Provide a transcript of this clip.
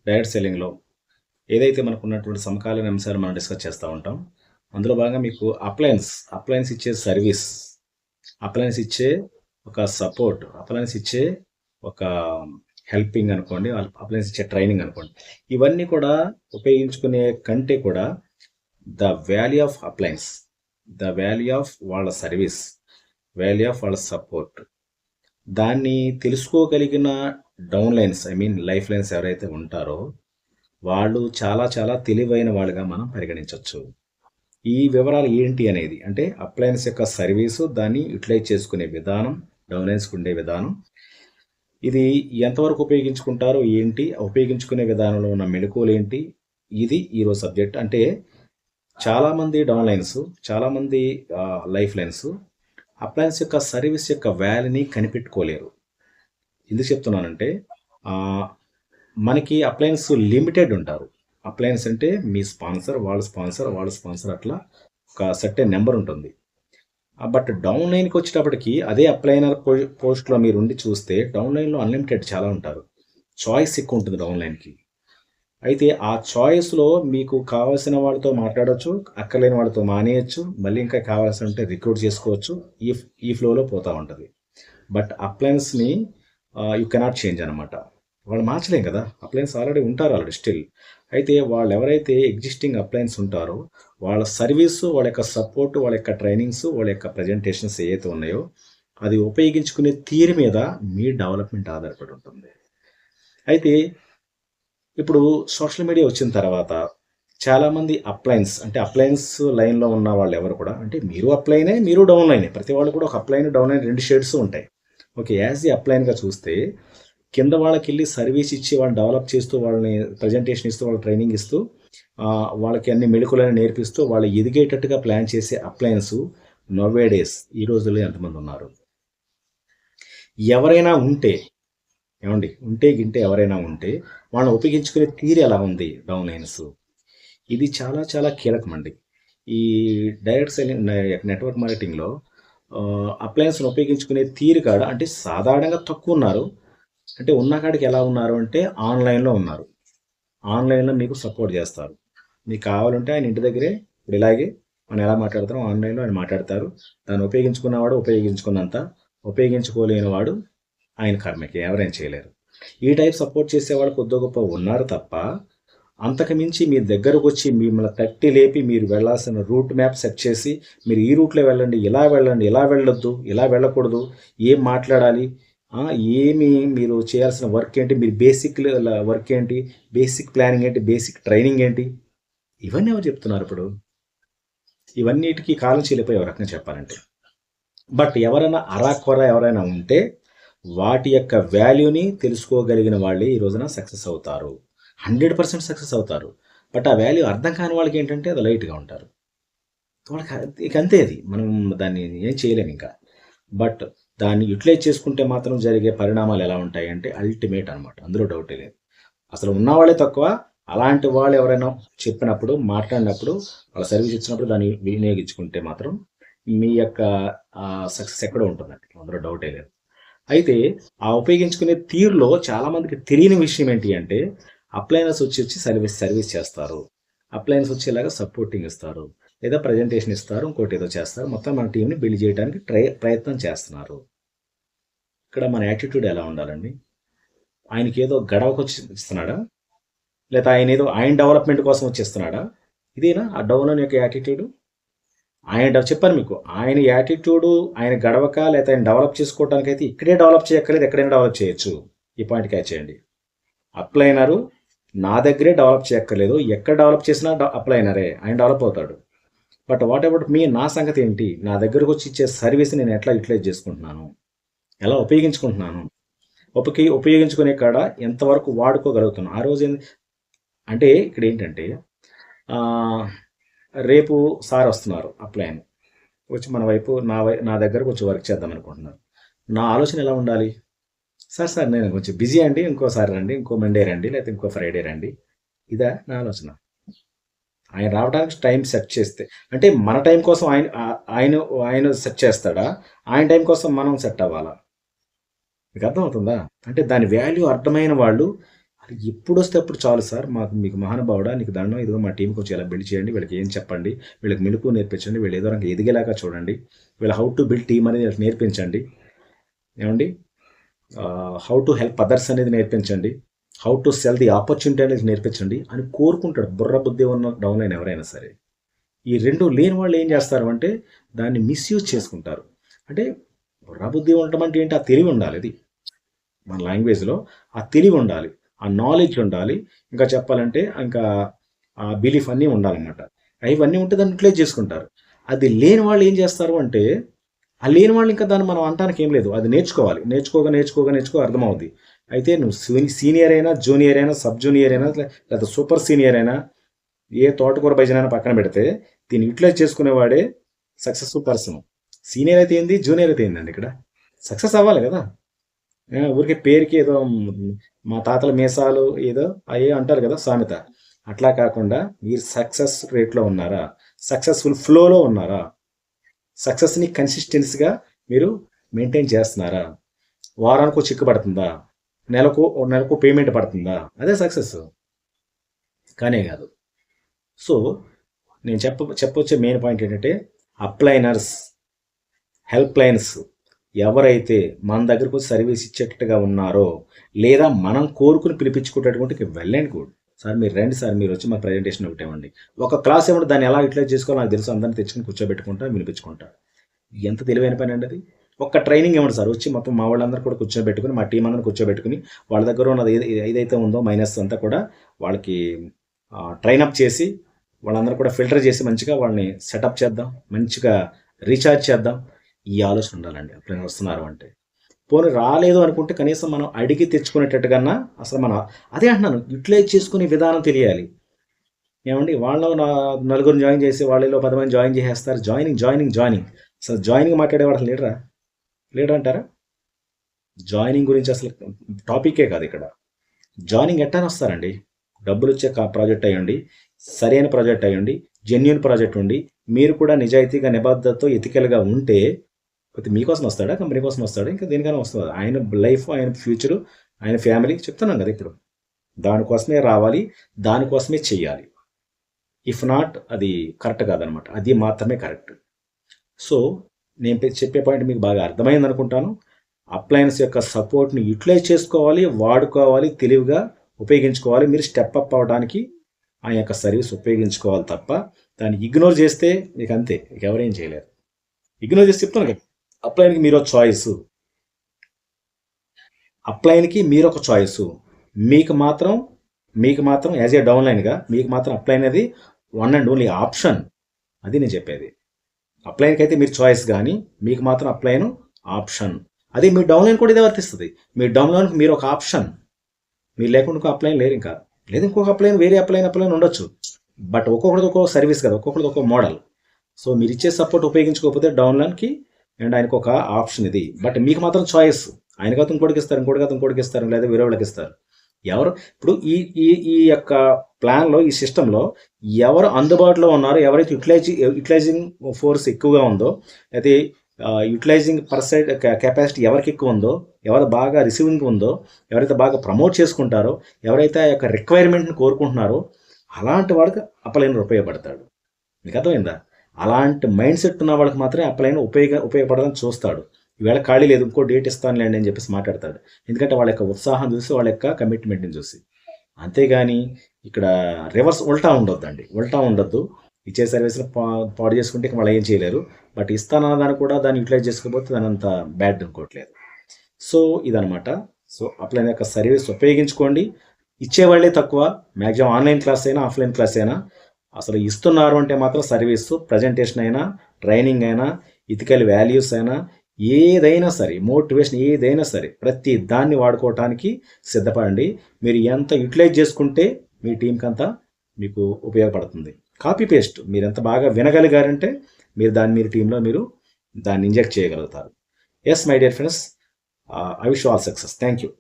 Direct సెల్లింగ్‌లో ఏదైతే మనకున్నటువంటి సమకాలీన అంశాలు మనం డిస్కస్ చేస్తా ఉంటాం. అందులో భాగంగా మీకు అప్లయన్స్ ఇచ్చే సర్వీస్, అప్లయన్స్ ఇచ్చే ఒక సపోర్ట్, అప్లయన్స్ ఇచ్చే ఒక హెల్పింగ్ అనుకోండి, అప్లయన్స్ ఇచ్చే ట్రైనింగ్ అనుకోండి. ఇవన్నీ కూడా ఉపయోగించుకునే కంటే కూడా the value of appliance, the value of వాళ్ళ సర్వీస్, వాల్యూ ఆఫ్ వాళ్ళ సపోర్ట్, దాన్ని తెలుసుకోగలిగిన డౌన్ లైన్స్ లైఫ్ లైన్స్ ఎవరైతే ఉంటారో వాళ్ళు చాలా చాలా తెలివైన వాళ్ళుగా మనం పరిగణించవచ్చు. ఈ వివరాలు ఏంటి అనేది అంటే అప్లయన్స్ యొక్క సర్వీసు, దాన్ని యూటిలైజ్ చేసుకునే విధానం, డౌన్లైన్స్కి ఉండే విధానం, ఇది ఎంతవరకు ఉపయోగించుకుంటారో ఏంటి, ఉపయోగించుకునే విధానంలో ఉన్న మెళకువలు ఏంటి, ఇది ఈరోజు సబ్జెక్ట్. అంటే చాలామంది డౌన్లైన్స్, చాలామంది లైఫ్ లైన్స్ అప్లయన్స్ యొక్క సర్వీస్ యొక్క వాల్యూని కనిపెట్టుకోలేరు. ఎందుకు చెప్తున్నానంటే మనకి అప్లయన్స్ లిమిటెడ్ ఉంటారు. అప్లయన్స్ అంటే మీ స్పాన్సర్, వాళ్ళ స్పాన్సర్ అట్లా ఒక సర్టెన్ నెంబర్ ఉంటుంది. బట్ డౌన్ లైన్కి వచ్చేటప్పటికి అదే అప్లైనర్ పోస్ట్లో మీరు ఉండి చూస్తే డౌన్ లైన్లో అన్లిమిటెడ్ చాలా ఉంటారు. చాయిస్ ఎక్కువ ఉంటుంది డౌన్ లైన్కి. అయితే ఆ చాయిస్లో మీకు కావాల్సిన వాళ్ళతో మాట్లాడవచ్చు, అక్కర్లేని వాళ్ళతో మానేయచ్చు, మళ్ళీ ఇంకా కావాల్సి ఉంటే రిక్రూట్ చేసుకోవచ్చు. ఈ ఫ్లోలో పోతూ ఉంటుంది. బట్ అప్లయన్స్ని యూ కెనాట్ చేంజ్ అనమాట. వాళ్ళు మార్చలేం కదా, అప్లయన్స్ ఆల్రెడీ స్టిల్. అయితే వాళ్ళు ఎవరైతే ఎగ్జిస్టింగ్ అప్లయన్స్ ఉంటారో వాళ్ళ సర్వీసు, వాళ్ళ యొక్క సపోర్ట్, వాళ్ళ యొక్క ట్రైనింగ్స్, వాళ్ళ యొక్క ప్రజెంటేషన్స్ ఏవైతే ఉన్నాయో అది ఉపయోగించుకునే తీరు మీద మీ డెవలప్మెంట్ ఆధారపడి ఉంటుంది. అయితే ఇప్పుడు సోషల్ మీడియా వచ్చిన తర్వాత చాలామంది అప్లయన్స్ లైన్లో ఉన్న వాళ్ళు ఎవరు కూడా, అంటే మీరు అప్లైనే, మీరు డౌన్ లైనే, ప్రతి వాళ్ళు కూడా ఒక అప్లైన్ డౌన్ లైన్ 2 షేడ్స్ ఉంటాయి. ఓకే, యాజ్ ది అప్లైన్గా చూస్తే కింద వాళ్ళకి వెళ్ళి సర్వీస్ ఇచ్చి వాళ్ళని డెవలప్ చేస్తూ, వాళ్ళని ప్రజెంటేషన్ ఇస్తూ, వాళ్ళకి ట్రైనింగ్ ఇస్తూ, వాళ్ళకి అన్ని మెళకువలను నేర్పిస్తూ వాళ్ళు ఎదిగేటట్టుగా ప్లాన్ చేసే అప్లయన్స్ నోవే డేస్ ఈ రోజుల్లో ఎంతమంది ఉన్నారు? ఎవరైనా ఉంటే గింటే ఎవరైనా ఉంటే వాళ్ళని ఉపయోగించుకునే తీరు ఎలా ఉంది డౌన్ లైన్స్? ఇది చాలా చాలా కీలకం అండి. ఈ డైరెక్ట్ సెల్లింగ్ నెట్వర్క్ మార్కెటింగ్లో అప్లయన్స్ని ఉపయోగించుకునే తీరు కాడ అంటే సాధారణంగా తక్కువ ఉన్నారు. అంటే ఉన్న కాడికి ఎలా ఉన్నారు అంటే ఆన్లైన్లో ఉన్నారు. ఆన్లైన్లో మీకు సపోర్ట్ చేస్తారు. మీకు కావాలంటే ఆయన ఇంటి దగ్గరే ఇప్పుడు ఇలాగే మనం ఎలా మాట్లాడతాం ఆన్లైన్లో ఆయన మాట్లాడతారు. దాన్ని ఉపయోగించుకున్నవాడు ఉపయోగించుకున్నంత, ఉపయోగించుకోలేని వాడు ఆయన కర్మకి ఎవరైనా చేయలేరు. ఈ టైప్ సపోర్ట్ చేసేవాళ్ళు కొద్ది గొప్ప ఉన్నారు తప్ప అంతకుమించి మీ దగ్గరకు వచ్చి మిమ్మల్ని తట్టి లేపి మీరు వెళ్ళాల్సిన రూట్ మ్యాప్ సెట్ చేసి మీరు ఈ రూట్లో వెళ్ళండి, ఇలా వెళ్ళొద్దు, ఇలా వెళ్ళకూడదు, ఏం మాట్లాడాలి, ఏమి మీరు చేయాల్సిన వర్క్ ఏంటి, మీరు బేసిక్ వర్క్ ఏంటి, బేసిక్ ప్లానింగ్ ఏంటి, బేసిక్ ట్రైనింగ్ ఏంటి, ఇవన్నీ ఎవరు చెప్తున్నారు ఇప్పుడు? ఇవన్నిటికీ కాలం చెల్లిపోయి రకంగా చెప్పాలంటే. బట్ ఎవరైనా అరాకొర ఎవరైనా ఉంటే వాటి యొక్క వాల్యూని తెలుసుకోగలిగిన వాళ్ళే ఈ రోజున సక్సెస్ అవుతారు. 100% సక్సెస్ అవుతారు. బట్ ఆ వాల్యూ అర్థం కాని వాళ్ళకి ఏంటంటే అది లైట్గా ఉంటారు. వాళ్ళకి ఇక అంతే, అది మనం దాన్ని ఏం చేయలేము ఇంకా. బట్ దాన్ని యూటిలైజ్ చేసుకుంటే మాత్రం జరిగే పరిణామాలు ఎలా ఉంటాయి అంటే అల్టిమేట్ అనమాట, అందులో డౌటే లేదు. అసలు ఉన్నవాళ్ళే తక్కువ. అలాంటి వాళ్ళు ఎవరైనా చెప్పినప్పుడు, మాట్లాడినప్పుడు, వాళ్ళ సర్వీస్ ఇచ్చినప్పుడు దాన్ని వినియోగించుకుంటే మాత్రం మీ యొక్క సక్సెస్ ఎక్కడ ఉంటుందండి, అందులో డౌటే లేదు. అయితే ఆ ఉపయోగించుకునే తీరులో చాలామందికి తెలియని విషయం ఏంటి అంటే అప్లయనర్స్ వచ్చి సర్వీస్ చేస్తారు, అప్లయన్స్ వచ్చేలాగా సపోర్టింగ్ ఇస్తారు, లేదా ప్రజెంటేషన్ ఇస్తారు, ఇంకోటి ఏదో చేస్తారు, మొత్తం మన టీంని బిల్డ్ చేయడానికి ప్రయత్నం చేస్తున్నారు. ఇక్కడ మన యాటిట్యూడ్ ఎలా ఉండాలండి? ఆయనకి ఏదో గడవకు వచ్చి ఇస్తున్నాడా, లేదా ఆయన డెవలప్మెంట్ కోసం వచ్చి ఇస్తున్నాడా? ఇదేనా ఆ డౌన్ యొక్క యాటిట్యూడ్? ఆయన చెప్పాను మీకు, ఆయన యాటిట్యూడు ఆయన గడవక లేదా ఆయన డెవలప్ చేసుకోవడానికి అయితే ఇక్కడే డెవలప్ చేయక్కర్లేదు, ఎక్కడైనా డెవలప్ చేయొచ్చు. ఈ పాయింట్ క్యాచ్ చేయండి. అప్లైనరు నా దగ్గరే డెవలప్ చేయక్కర్లేదు, ఎక్కడ డెవలప్ చేసినా అప్లైనరే, ఆయన డెవలప్ అవుతాడు. బట్ వాట్ అబౌట్ మీ, నా సంగతి ఏంటి? నా దగ్గరకు వచ్చి ఇచ్చే సర్వీస్ నేను ఎట్లా యూటిలైజ్ చేసుకుంటున్నాను, ఎలా ఉపయోగించుకుంటున్నాను, ఉపయోగించుకునే కాడ ఎంతవరకు వాడుకోగలుగుతున్నాను ఆ రోజు. అంటే ఇక్కడ ఏంటంటే రేపు సార్ వస్తున్నారు అప్లైన్ వచ్చి మన వైపు నా దగ్గరకు వచ్చి వర్క్ చేద్దాం అనుకుంటున్నారు. నా ఆలోచన ఎలా ఉండాలి? సార్ నేను కొంచెం బిజీ అండి, ఇంకోసారి రండి, ఇంకో మండే రండి, లేకపోతే ఇంకో ఫ్రైడే రండి. ఇదా నా ఆలోచన? ఆయన రావడానికి టైం సెట్ చేస్తే, అంటే మన టైం కోసం ఆయన సెట్ చేస్తాడా, ఆయన టైం కోసం మనం సెట్ అవ్వాలా? మీకు అర్థమవుతుందా? అంటే దాని వాల్యూ అర్థమైన వాళ్ళు ఎప్పుడు వస్తే అప్పుడు చాలు సార్, మాకు మీకు మహానుభావుడా నీకు దండం, ఇదిగో మా టీం కొంచెం ఇలా బిల్డ్ చేయండి, వీళ్ళకి ఏం చెప్పండి, వీళ్ళకి మెలుకు నేర్పించండి, వీళ్ళు ఏదో రంగా ఎదిగేలాగా చూడండి, వీళ్ళ హౌ టు బిల్డ్ టీమ్ అనేది వీళ్ళకి నేర్పించండి, ఏమండి హౌ టు హెల్ప్ అదర్స్ అనేది నేర్పించండి, how to cell the opportunity అనేది నేర్పించండి అని కోరుకుంటాడు బుర్ర బుద్ధి ఉన్న డౌన్లైన్ ఎవరైనా సరే. ఈ రెండు లేని వాళ్ళు ఏం చేస్తారు అంటే దాన్ని మిస్యూజ్ చేసుకుంటారు. అంటే బుర్ర బుద్ధి ఉండటం అంటే ఏంటి, ఆ తెలివి ఉండాలి, అది మన లాంగ్వేజ్లో ఆ తెలివి ఉండాలి, ఆ నాలెడ్జ్ ఉండాలి, ఇంకా చెప్పాలంటే ఇంకా ఆ బిలీఫ్ అన్నీ ఉండాలన్నమాట. ఇవన్నీ ఉంటే దాన్ని యూటిలైజ్ చేసుకుంటారు. అది లేని వాళ్ళు ఏం చేస్తారు అంటే, ఆ లేని వాళ్ళు ఇంకా దాన్ని మనం అనటానికి ఏం లేదు, అది నేర్చుకోవాలి, నేర్చుకో అర్థమవుద్ది. అయితే నువ్వు సీనియర్ అయినా, జూనియర్ అయినా, సబ్ జూనియర్ అయినా, లేదా సూపర్ సీనియర్ అయినా, ఏ తోటకూర భజన పక్కన పెడితే దీన్ని యూటిలైజ్ చేసుకునేవాడే సక్సెస్ఫుల్ పర్సన్. సీనియర్ అయితే ఏంది, జూనియర్ అయితే ఏందండి, ఇక్కడ సక్సెస్ అవ్వాలి కదా. ఊరికే పేరుకి ఏదో మా తాతల మీసాలు ఏదో అయ్యే అంటారు కదా సామెత, అట్లా కాకుండా మీరు సక్సెస్ రేట్లో ఉన్నారా, సక్సెస్ఫుల్ ఫ్లోలో ఉన్నారా, సక్సెస్ని కన్సిస్టెన్సీగా మీరు మెయింటైన్ చేస్తున్నారా, వారానికి చిక్కు పడుతుందా, నెలకు పేమెంట్ పడుతుందా, అదే సక్సెస్ కానే కాదు. సో నేను చెప్పొచ్చే మెయిన్ పాయింట్ ఏంటంటే, అప్లైనర్స్, హెల్ప్ లైన్స్ ఎవరైతే మన దగ్గరకు సర్వీస్ ఇచ్చేటట్టుగా ఉన్నారో, లేదా మనం కోరుకుని పిలిపించుకునేటటువంటి వెళ్ళండి కూడా, సార్ మీరు రండి సార్, మీరు వచ్చి మా ప్రజెంటేషన్ ఒకటి ఇవ్వండి, ఒక క్లాస్ ఏమంటే దాన్ని ఎలా యూటిలైజ్ చేసుకోవాలో నాకు తెలుసు, అందరిని తెచ్చుకుని కూర్చోబెట్టుకుంటా వినిపించుకుంటా. ఎంత తెలివైన పని అండి అది. ఒక్క ట్రైనింగ్ ఇవ్వండి సార్, వచ్చి మొత్తం మా వాళ్ళందరూ కూడా కూర్చోబెట్టుకుని, మా టీం అందరిని కూర్చోబెట్టుకుని, వాళ్ళ దగ్గర ఉన్నది ఏదైతే ఉందో మైనస్ అంతా కూడా వాళ్ళకి ట్రైనప్ చేసి, వాళ్ళందరూ కూడా ఫిల్టర్ చేసి మంచిగా వాళ్ళని సెటప్ చేద్దాం, మంచిగా రీఛార్జ్ చేద్దాం. ఈ ఆలోచన ఉండాలండి ఎప్పుడైనా వస్తున్నారు అంటే. పోనీ రాలేదు అనుకుంటే కనీసం మనం అడిగి తెచ్చుకునేటట్టుగా అసలు మనం అదే అంటున్నాను, యూటిలైజ్ చేసుకునే విధానం తెలియాలి. ఏమండి వాళ్ళు నలుగురిని జాయిన్ చేసి వాళ్ళలో 10 మంది జాయిన్ చేసేస్తారు, జాయినింగ్ అసలు జాయినింగ్ మాట్లాడేవాడు లీడర్ అంటారా? జాయినింగ్ గురించి అసలు టాపికే కాదు ఇక్కడ. జాయినింగ్ ఎట్లా వస్తారండి, డబ్బులు వచ్చే ప్రాజెక్ట్ అయ్యండి, సరైన ప్రాజెక్ట్ అయ్యండి, జెన్యున్ ప్రాజెక్ట్ ఉండి, మీరు కూడా నిజాయితీగా నిబద్ధతతో ఎథికల్గా ఉంటే ప్రతి మీకోసం వస్తాడా, కంపెనీ కోసం వస్తాడా, ఇంకా దేనికైనా వస్తుందా? ఆయన లైఫ్, ఆయన ఫ్యూచరు, ఆయన ఫ్యామిలీ చెప్తున్నాను కదా ఇప్పుడు, దానికోసమే రావాలి, దానికోసమే చెయ్యాలి. ఇఫ్ నాట్ అది కరెక్ట్ కాదనమాట, అది మాత్రమే కరెక్ట్. సో నేను చెప్పే పాయింట్ మీకు బాగా అర్థమైంది అనుకుంటాను. అప్లయన్స్ యొక్క సపోర్ట్ని యూటిలైజ్ చేసుకోవాలి, వాడుకోవాలి, తెలివిగా ఉపయోగించుకోవాలి. మీరు స్టెప్ అప్ అవ్వడానికి ఆ యొక్క సర్వీస్ ఉపయోగించుకోవాలి తప్ప దాన్ని ఇగ్నోర్ చేస్తే మీకు అంతే, ఇక ఎవరేం చేయలేరు. ఇగ్నోర్ చేసి చెప్తాను కదా, అప్లైన్కి మీరు ఒక చాయిస్, అప్లైన్కి మీరు ఒక చాయిస్, మీకు మాత్రం యాజ్ ఏ డౌన్లైన్గా మీకు మాత్రం అప్లైన్ అనేది వన్ అండ్ ఓన్లీ ఆప్షన్. అది నేను చెప్పేది. అప్లైన్కి అయితే మీరు చాయిస్, కానీ మీకు మాత్రం అప్లైన్ ఆప్షన్. అది మీ డౌన్లైన్ కూడా ఇదే వర్తిస్తుంది. మీ డౌన్లైన్కి మీరు ఒక ఆప్షన్, మీరు లేకుండా ఒక అప్లైన్ లేరు, ఇంకా లేదు ఇంకొక అప్లైన్, వేరే అప్లైన్ ఉండొచ్చు, బట్ ఒక్కొక్కటి ఒక్కొక్క సర్వీస్ కదా, ఒక్కొక్కటి ఒక్కొక్క మోడల్. సో మీరు ఇచ్చే సపోర్ట్ ఉపయోగించుకోకపోతే డౌన్లైన్కి అండ్ ఆయనకు ఒక ఆప్షన్ ఇది, బట్ మీకు మాత్రం చాయిస్. ఆయనకు ఇంకోటికి ఇస్తారు, లేదా వేరే వాళ్ళకి ఇస్తారు. ఎవరు ఇప్పుడు ఈ యొక్క ప్లాన్లో, ఈ సిస్టంలో ఎవరు అందుబాటులో ఉన్నారో, ఎవరైతే యూటిలైజింగ్ ఫోర్స్ ఎక్కువగా ఉందో, అయితే యూటిలైజింగ్ కెపాసిటీ ఎవరికి ఎక్కువ ఉందో, ఎవరు బాగా రిసీవింగ్ ఉందో, ఎవరైతే బాగా ప్రమోట్ చేసుకుంటారో, ఎవరైతే ఆ యొక్క రిక్వైర్మెంట్ని కోరుకుంటున్నారో, అలాంటి వాడికి అప్లైనర్ ఉపయోగపడతాడు. మీకు అర్థమైందా? అలాంటి మైండ్ సెట్ ఉన్న వాళ్ళకి మాత్రమే అప్లైనర్ ఉపయోగపడాలని చూస్తాడు. ఈవేళ ఖాళీ లేదు, ఇంకో డేట్ ఇస్తానులేండి అని చెప్పేసి మాట్లాడతాడు. ఎందుకంటే వాళ్ళ యొక్క ఉత్సాహం చూసి, వాళ్ళ యొక్క కమిట్మెంట్ని చూసి. అంతేగాని ఇక్కడ రివర్స్ ఉల్టా ఉండొద్దు. ఇచ్చే సర్వీస్ని పాడు చేసుకుంటే వాళ్ళు ఏం చేయలేరు, బట్ ఇస్తానన్న దాన్ని కూడా దాన్ని యూటిలైజ్ చేసుకోకపోతే దాని అంత బ్యాడ్ అనుకోవట్లేదు. సో ఇదనమాట. సో అప్లైన్ యొక్క సర్వీస్ ఉపయోగించుకోండి. ఇచ్చేవాళ్ళే తక్కువ, మ్యాక్సిమం ఆన్లైన్ క్లాస్ అయినా, ఆఫ్లైన్ క్లాస్ అయినా. అసలు ఇస్తున్నారు అంటే మాత్రం సర్వీసు, ప్రజెంటేషన్ అయినా, ట్రైనింగ్ అయినా, ఇథికల్ వాల్యూస్ అయినా, ఏదైనా సరే, మోటివేషన్ ఏదైనా సరే, ప్రతి దాన్ని వాడుకోవటానికి సిద్ధపడండి. మీరు ఎంత యూటిలైజ్ చేసుకుంటే మీ టీంకి అంతా మీకు ఉపయోగపడుతుంది. కాపీ పేస్ట్ మీరు ఎంత బాగా వినగలిగారంటే మీరు టీంలో మీరు దాన్ని ఇంజెక్ట్ చేయగలుగుతారు. Yes my dear friends, I wish all success. Thank you.